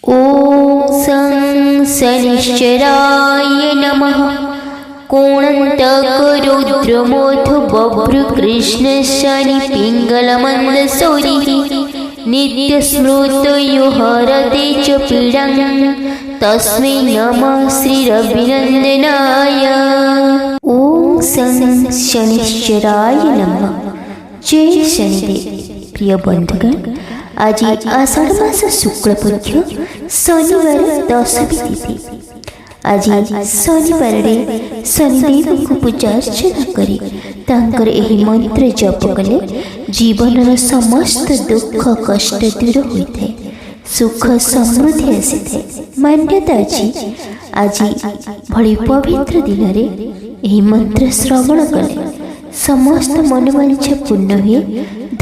ॐ सं शनिश्चराय नमः। कोणन्तकरुद्रमोऽथ बभ्रुकृष्णशनि पिङ्गलमन्दसौरिः नित्यस्मृतयो हरते च पीडां तस्मै नमः श्रीरविनन्दनाय। ॐ सं शनिश्चराय नमः। जय शनिदेव। प्रिय बंधुगण, आज आषाढ़ मास शुक्लपक्ष शनिवार दशमी तिथि। आज शनिवार शनिदेव को पूजा अर्चना करी तांकर एही मंत्र जप कले जीवन समस्त दुख कष्ट दूर होता है, सुख समृद्धि आसी। मान्यता अच्छी आज भली पवित्र दिन में यही मंत्र श्रवण कले समस्त मनोवांछा पूर्ण हुए,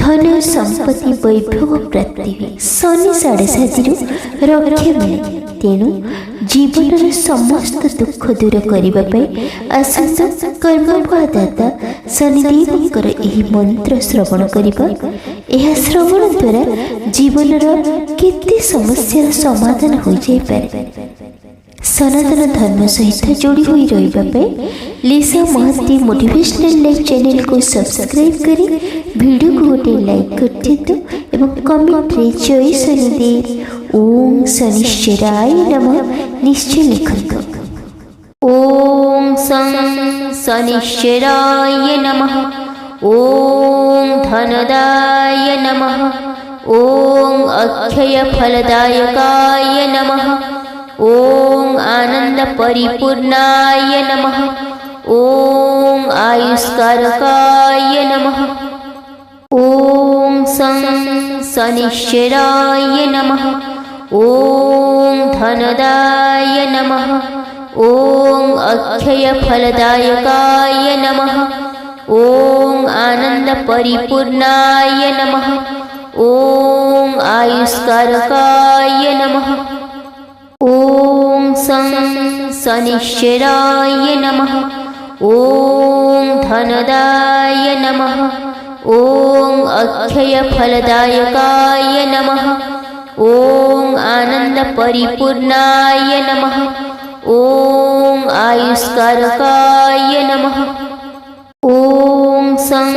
धन संपत्ति वैभव प्राप्ति हुए, शनि 7.5 रक्षा मिले। तेणु जीवन समस्त दुख दूर करने आसंता कर्मफलदाता शनिदेवंकर यही मंत्र श्रवण करवा। यह श्रवण द्वारा जीवन केते समस्या समाधान हो जाए पारे। सनातन धर्म सहित जोड़ी हुई रही लिसा महांती मोटिवेशनल लाइफ चैनल को सब्सक्राइब करें, वीडियो को गोटे लाइक कर दिंतु एवं कमेंट रे जय शनिदेव ओम शनिश्चराय नमः निश्चय लिखतु। ओम सं शनिश्चराय नमः। ओम धनदाय नमः। ओम अक्षय फलदायकाय नमः। ओम आनंद परिपूर्णाय नमः। ओम आयुष्कारकाय नमः। ओम सं शनिश्चराय नमः। ओम धनदाय नमः। ओम अक्षय फलदायकाय नमः। ओम आनंद परिपूर्णाय नमः। ओम आयुष्कारकाय नमः। ओम सं शनिश्चराय नमः। ओम धनदाय नमः। ओम अक्षय फलदायकाय नमः। ओम आनंद परिपूर्णाय नमः। ओम आयुष्कारकाय नमः। ओम सं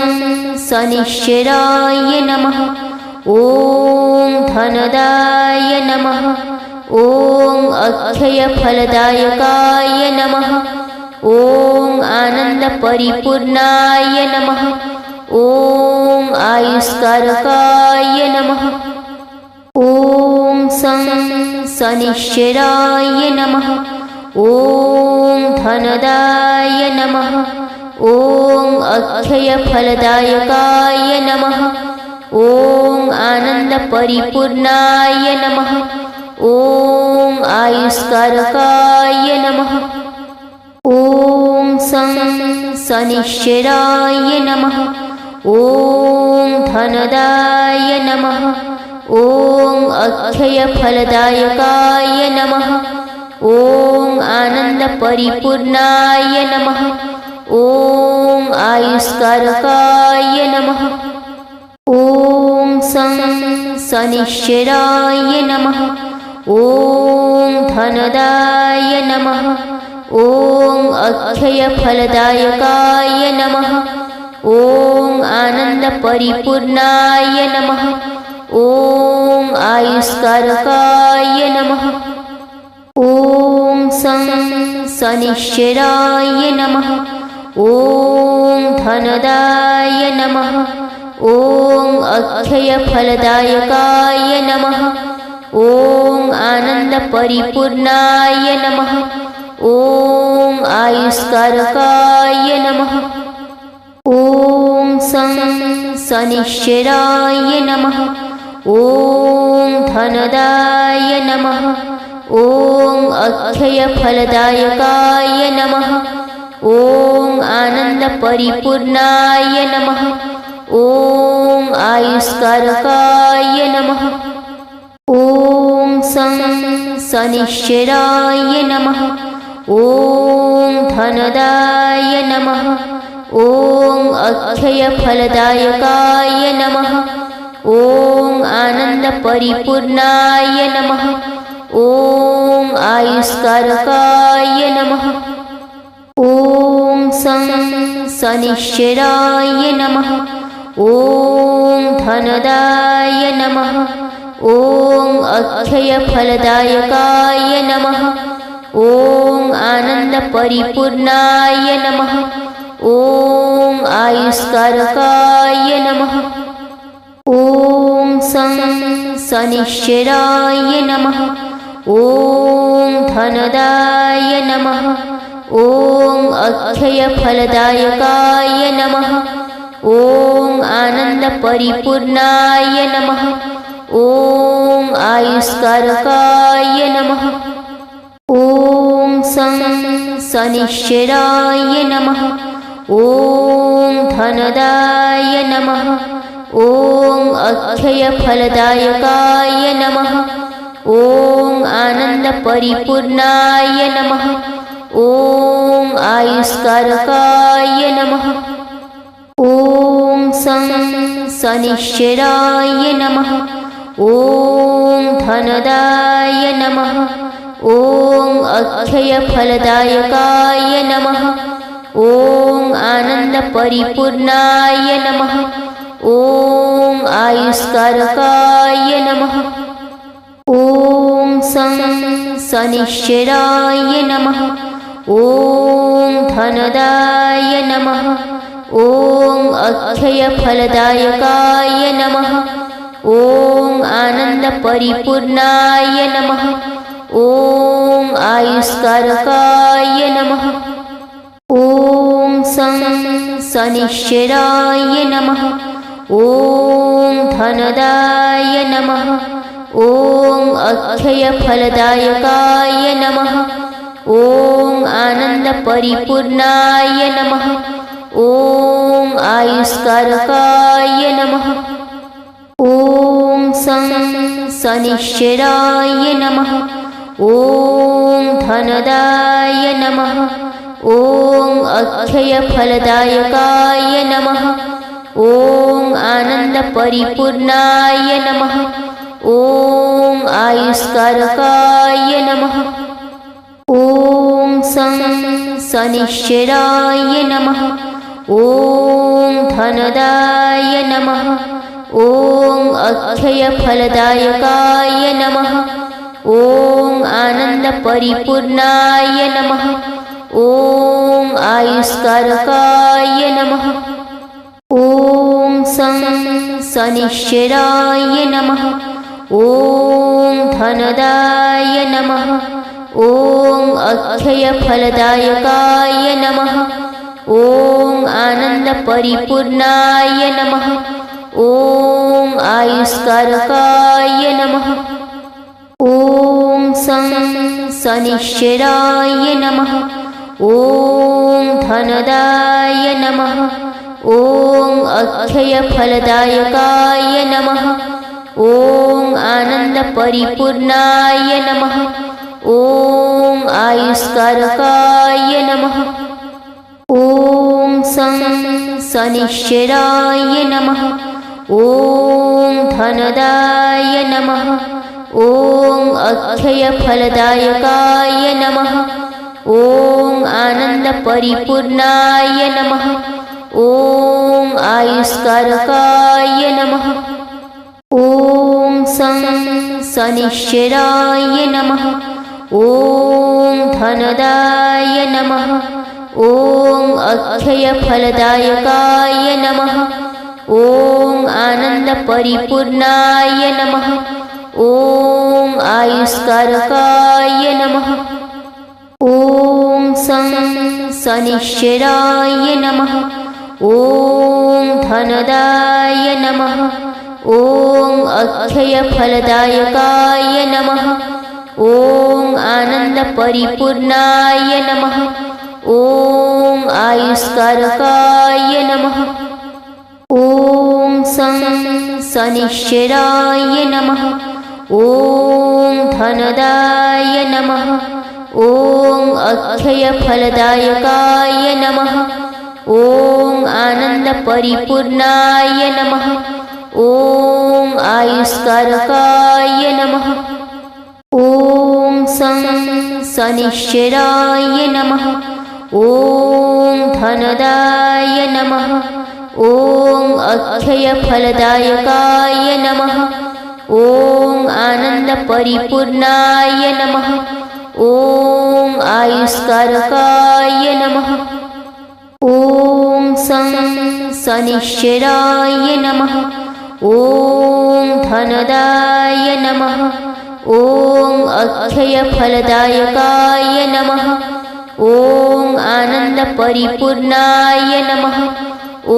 शनिश्चराय नमः। ओम धनदाय नमः। ओम अक्षय फलदायकाय नमः। ओम आनंद परिपूर्णाय नमः। ओम आयुष्कारकाय नमः। ओम सं शनिश्चराय नमः। ओम धनदाय नमः। ओम अक्षय फलदायकाय नमः। ओम आनंद परिपूर्णाय नमः। ओम आयुष्कारकाय नमः। ओम सं शनिश्चराय नमः। ओम धनदाय नमः। ओम अक्षय फलदायकाय नमः। ओम आनंद परिपूर्णाय नमः। ओम आयुष्कारकाय नमः। ओम सं शनिश्चराय नमः। ओम धनदाय नमः। ओम अक्षय फलदायकाय नमः। ओम आनंद परिपूर्णाय नमः। ओम आयुष्कारकाय नमः। ओम सं शनिश्चराय नमः। ओम धनदाय नमः। ओम अक्षय फलदायकाय नमः। ओम आनंद परिपूर्णाय नमः। ओम आयुष्कारकाय नमः। ओम सं शनिश्चराय नमः। ओम धनदाय नमः। ओम अक्षय फलदायकाय नमः। ओम आनंद परिपूर्णाय नमः। ओम आयुष्कारकाय नमः। ओम सं शनिश्चराय नमः। ओम धनदाय नमः। ओम अक्षय फलदायकाय नमः। ओम आनंद परिपूर्णाय नमः। आयुष्कारकाय नमः। ॐ सं शनिश्चराय नमः। ॐ धनदाय नमः। ॐ अक्षयफलदायकाय नमः। ॐ आनन्दपरिपूर्णाय नमः। ॐ आयुष्कारकाय नमः। ॐ सं शनिश्चराय नमः। ॐ धनदाय नमः। ॐ अक्षयफलदायकाय नमः। ॐ आनन्दपरिपूर्णाय नमः। ॐ आयुष्कारकाय नमः। ॐ सं शनिश्चराय नमः। ॐ धनदाय नमः। ॐ अक्षयफलदायकाय नमः। ॐ आनन्दपरिपूर्णाय नमः। ॐ आयुष्कारकाय नमः। ॐ सं शनिश्चराय नमः। ॐ धनदाय नमः। ॐ अक्षयफलदायकाय नमः। ॐ आनन्दपरिपूर्णाय नमः। ॐ आयुष्कारकाय नमः। ॐ सं शनिश्चराय नमः। ॐ धनदाय नमः। ॐ अक्षयफलदायकाय नमः। ॐ आनन्दपरिपूर्णाय नमः। ॐ आयुष्कारकाय नमः। ॐ सं शनिश्चराय नमः। ॐ धनदाय नमः। ॐ अक्षयफलदायकाय नमः। ॐ आनन्दपरिपूर्णाय नमः। ॐ आयुष्कारकाय नमः। ॐ सं शनिश्चराय नमः। ॐ धनदाय नमः। ॐ अक्षयफलदायकाय नमः। ॐ आनन्दपरिपूर्णाय नमः। ॐ आयुष्कारकाय नमः। ॐ सं शनिश्चराय नमः। ॐ धनदाय नमः। ॐ अक्षयफलदायकाय नमः। ॐ आनन्दपरिपूर्णाय नमः। ॐ आयुष्कारकाय नमः। ॐ सं शनिश्चराय नमः। ॐ धनदाय नमः। ॐ अक्षयफलदायकाय नमः। ॐ आनन्दपरिपूर्णाय नमः। ॐ आयुष्कारकाय नमः। ॐ सं शनिश्चराय नमः। ॐ धनदाय नमः। ॐ अक्षयफलदायकाय नमः। ॐ आनन्दपरिपूर्णाय नमः। ॐ आयुष्कारकाय नमः। ॐ सं शनिश्चराय नमः। ॐ धनदाय नमः। ॐ अक्षयफलदायकाय नमः। ॐ आनन्दपरिपूर्णाय नमः। ॐ आयुष्कारकाय नमः। ॐ सं शनिश्चराय नमः। ॐ धनदाय नमः। ॐ अक्षयफलदायकाय नमः। ॐ आनन्दपरिपूर्णाय नमः। ॐ आयुष्कारकाय नमः। ॐ सं शनिश्चराय नमः। ॐ धनदाय नमः। ॐ अक्षयफलदायकाय नमः। ॐ आनन्दपरिपूर्णाय नमः। ॐ आयुष्कारकाय नमः। ॐ सं शनिश्चराय नमः। ॐ धनदाय नमः। ॐ अक्षयफलदायकाय नमः। ॐ आनन्दपरिपूर्णाय नमः। ॐ आयुष्कारकाय नमः। ॐ सं शनिश्चराय नमः। ॐ धनदाय नमः। ॐ अक्षयफलदायकाय नमः। ॐ आनन्दपरिपूर्णाय नमः। ॐ आयुष्कारकाय नमः। ॐ शनिश्चराय नमः। ॐ धनदाय नमः। ॐ अक्षयफलदायकाय नमः। ॐ आनन्दपरिपूर्णाय नमः। ॐ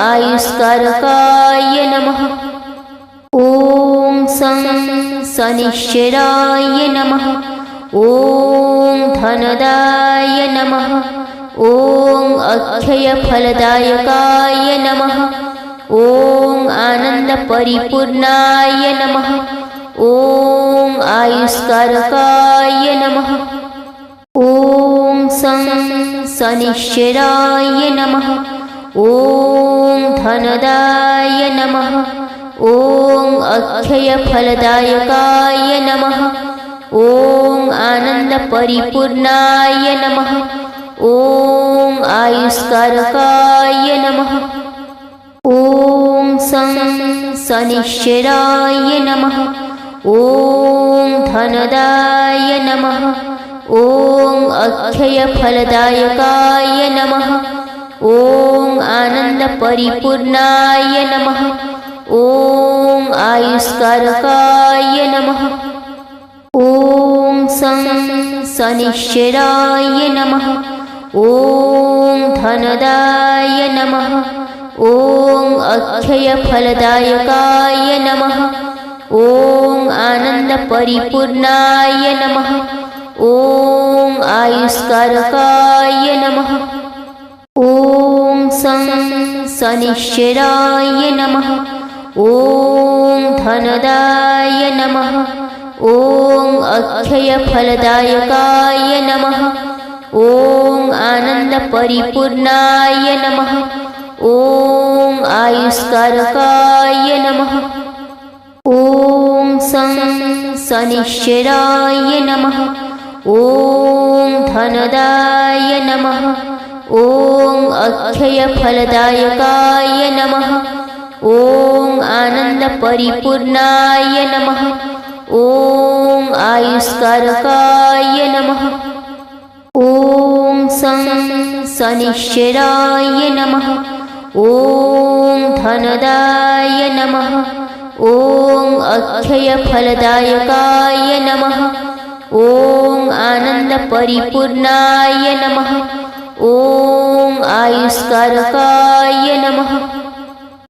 आयुष्कारकाय नमः। ॐ शनिश्चराय नमः। ॐ धनदाय नमः। ॐ अक्षयफलदायकाय नमः। ॐ आनन्दपरिपूर्णाय नमः। ॐ आयुष्कारकाय नमः। ॐ शनिश्चराय नमः। ॐ धनदाय नमः। ॐ अक्षयफलदायकाय नमः। ॐ आनन्दपरिपूर्णाय नमः। ॐ आयुष्कारकाय नमः। ॐ शनिश्चराय नमः। ॐ धनदाय नमः। ॐ अक्षयफलदायकाय नमः। ॐ आनन्दपरिपूर्णाय नमः। ॐ आयुष्कारकाय नमः। ॐ शनिश्चराय नमः। ॐ धनदाय नमः। ॐ अक्षयफलदायकाय नमः। ॐ आनन्दपरिपूर्णाय नमः। ॐ आयुष्कारकाय नमः। ॐ शनिश्चराय नमः। ॐ धनदाय नमः। ॐ अक्षयफलदायकाय नमः। ॐ आनन्दपरिपूर्णाय नमः। ॐ आयुष्कारकाय नमः। ॐ शनिश्चराय नमः। ॐ धनदाय नमः। ॐ अक्षयफलदायकाय नमः। ॐ आनन्दपरिपूर्णाय नमः। ॐ आयुष्कारकाय नमः। ॐ शनिश्चराय नमः। ॐ धनदाय नमः। ॐ अक्षयफलदायकाय नमः। ॐ आनन्दपरिपूर्णाय नमः। ॐ आयुष्कारकाय नमः।